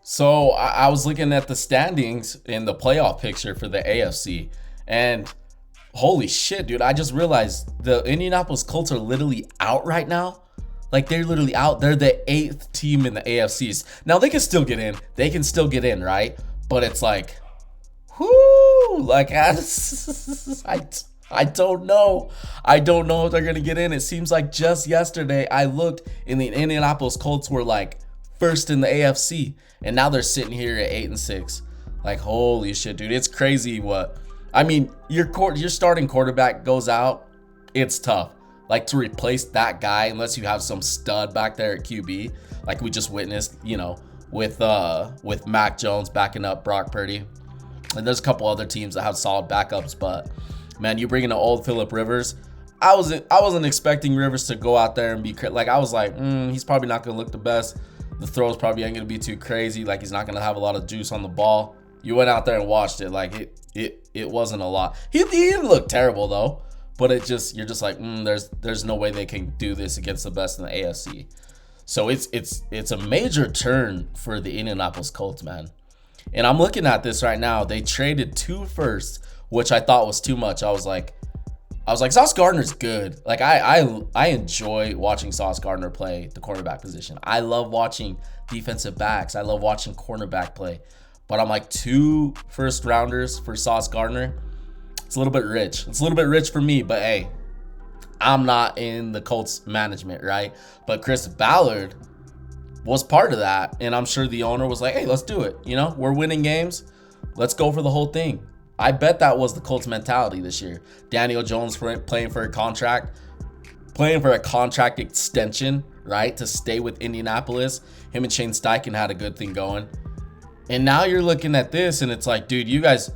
So I was looking at the standings in the playoff picture for the AFC, and holy shit, dude! I just realized the Indianapolis Colts are literally out right now. Like they're literally out. They're the 8th team in the AFCs. Now they can still get in. They can still get in, right? But it's like, whoo! Like I don't know. I don't know if they're gonna get in. It seems like just yesterday I looked and the Indianapolis Colts were like first in the AFC, and now they're sitting here at 8-6. Like holy shit, dude! It's crazy. What I mean, your starting quarterback goes out. It's tough. Like to replace that guy, unless you have some stud back there at QB, like we just witnessed, with Mac Jones backing up Brock Purdy, and there's a couple other teams that have solid backups. But man, you bring in an old Phillip Rivers. I wasn't expecting Rivers to go out there and be like, I was like, he's probably not gonna look the best. The throws probably ain't gonna be too crazy. Like he's not gonna have a lot of juice on the ball. You went out there and watched it. Like it wasn't a lot. He didn't look terrible though. But you're just like, there's no way they can do this against the best in the AFC. So it's a major turn for the Indianapolis Colts, man. And I'm looking at this right now. They traded 2 firsts, which I thought was too much. I was like, Sauce Gardner's good. Like I enjoy watching Sauce Gardner play the cornerback position. I love watching defensive backs. I love watching cornerback play. But I'm like 2 first rounders for Sauce Gardner. It's a little bit rich. It's a little bit rich for me, but hey, I'm not in the Colts management, right? But Chris Ballard was part of that, and I'm sure the owner was like, hey, let's do it. We're winning games. Let's go for the whole thing. I bet that was the Colts mentality this year. Daniel Jones playing for a contract extension, right, to stay with Indianapolis. Him and Shane Steichen had a good thing going. And now you're looking at this, and it's like, dude, you guys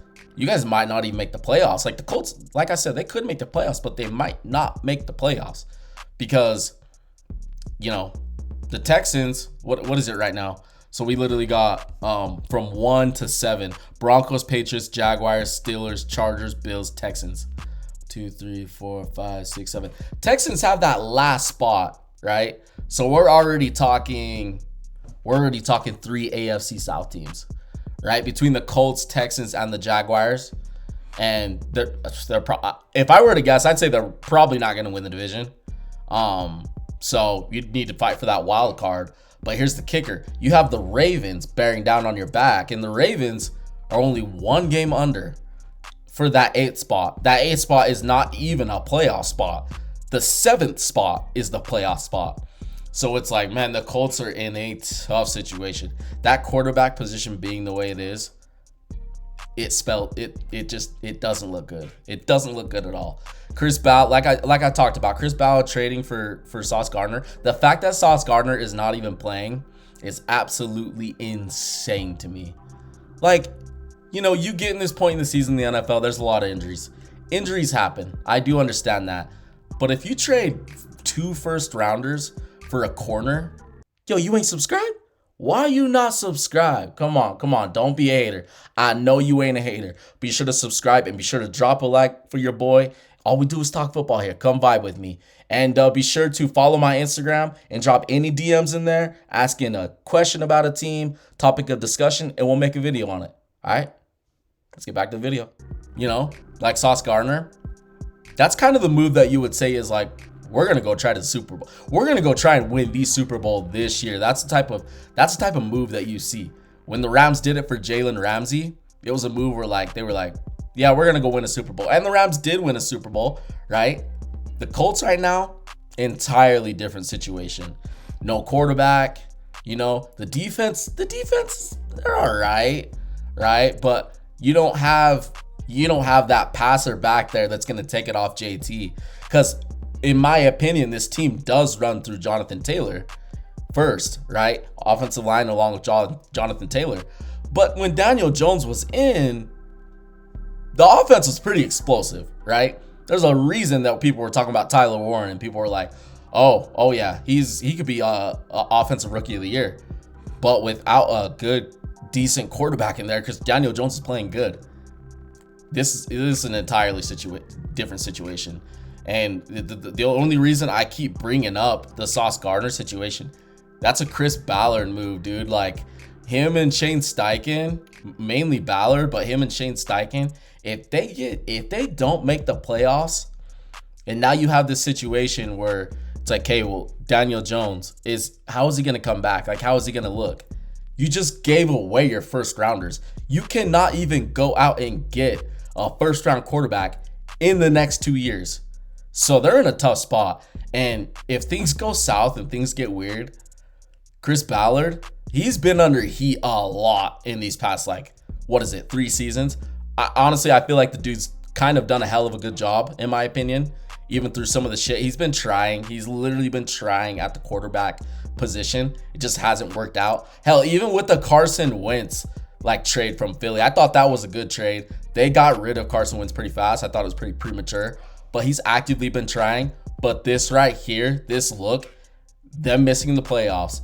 might not even make the playoffs. Like the Colts, like I said, they could make the playoffs, but they might not make the playoffs because, the Texans, what is it right now? So we literally got from 1 to 7, Broncos, Patriots, Jaguars, Steelers, Chargers, Bills, Texans. 2, 3, 4, 5, 6, 7. Texans have that last spot, right? So we're already talking 3 AFC South teams. Right, between the Colts, Texans, and the Jaguars, and if I were to guess, I'd say they're probably not going to win the division. So you need to fight for that wild card. But here's the kicker: you have the Ravens bearing down on your back, and the Ravens are only 1 game under for that 8th spot. That 8th spot is not even a playoff spot. The 7th spot is the playoff spot. So it's like, man, the Colts are in a tough situation. That quarterback position being the way it is, it doesn't look good. It doesn't look good at all. Chris Ballard, like I talked about, Chris Ballard trading for Sauce Gardner. The fact that Sauce Gardner is not even playing is absolutely insane to me. Like, you get in this point in the season in the NFL, there's a lot of injuries. Injuries happen. I do understand that. But if you trade 2 first rounders for a corner, you ain't subscribed? Why you not subscribed? Come on, don't be a hater. I know you ain't a hater. Be sure to subscribe and be sure to drop a like for your boy. All we do is talk football here. Come vibe with me. And be sure to follow my Instagram and drop any DMs in there asking a question about a team, topic of discussion, and we'll make a video on it. All right, let's get back to the video. Like Sauce Gardner, that's kind of the move that you would say is like, we're going to go try to the Super Bowl. We're going to go try and win the Super Bowl this year. That's the type of move that you see. When the Rams did it for Jalen Ramsey, it was a move where they were like, yeah, we're going to go win a Super Bowl. And the Rams did win a Super Bowl, right? The Colts right now, entirely different situation. No quarterback, the defense, they're all right? But you don't have that passer back there that's going to take it off JT, because in my opinion, this team does run through Jonathan Taylor first, right? Offensive line along with Jonathan Taylor. But when Daniel Jones was in, the offense was pretty explosive, right? There's a reason that people were talking about Tyler Warren and people were like, oh yeah, he could be a offensive rookie of the year. But without a good, decent quarterback in there, because Daniel Jones is playing good, this is an entirely different situation. And the only reason I keep bringing up the Sauce Gardner situation, that's a Chris Ballard move, dude. Like, him and Shane Steichen, mainly Ballard, but him and Shane Steichen, if they don't make the playoffs, and now you have this situation where it's like, hey, well, Daniel Jones how is he gonna come back? Like, how is he gonna look? You just gave away your first rounders. You cannot even go out and get a first round quarterback in the next 2 years. So they're in a tough spot. And if things go south and things get weird, Chris Ballard, he's been under heat a lot in these past, 3 seasons. Honestly, I feel like the dude's kind of done a hell of a good job, in my opinion, even through some of the shit. He's been trying. He's literally been trying at the quarterback position. It just hasn't worked out. Hell, even with the Carson Wentz trade from Philly, I thought that was a good trade. They got rid of Carson Wentz pretty fast. I thought it was pretty premature, but he's actively been trying. But this right here, this look, them missing the playoffs,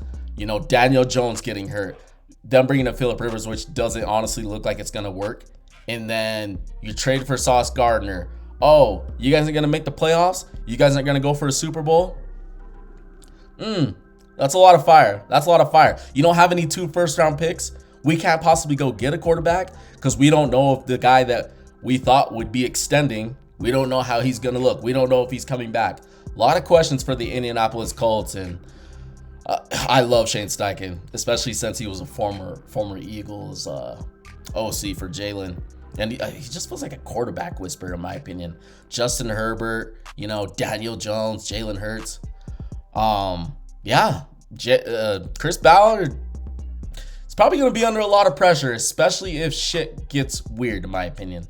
Daniel Jones getting hurt, them bringing up Phillip Rivers, which doesn't honestly look like it's going to work. And then you trade for Sauce Gardner. Oh, you guys are going to make the playoffs? You guys aren't going to go for a Super Bowl? That's a lot of fire. That's a lot of fire. You don't have any 2 first-round picks? We can't possibly go get a quarterback because we don't know if the guy that we thought would be extending, we don't know how he's going to look. We don't know if he's coming back. A lot of questions for the Indianapolis Colts, and I love Shane Steichen, especially since he was a former Eagles OC for Jalen. And he just feels like a quarterback whisperer, in my opinion. Justin Herbert, Daniel Jones, Jalen Hurts. Chris Ballard is probably going to be under a lot of pressure, especially if shit gets weird, in my opinion.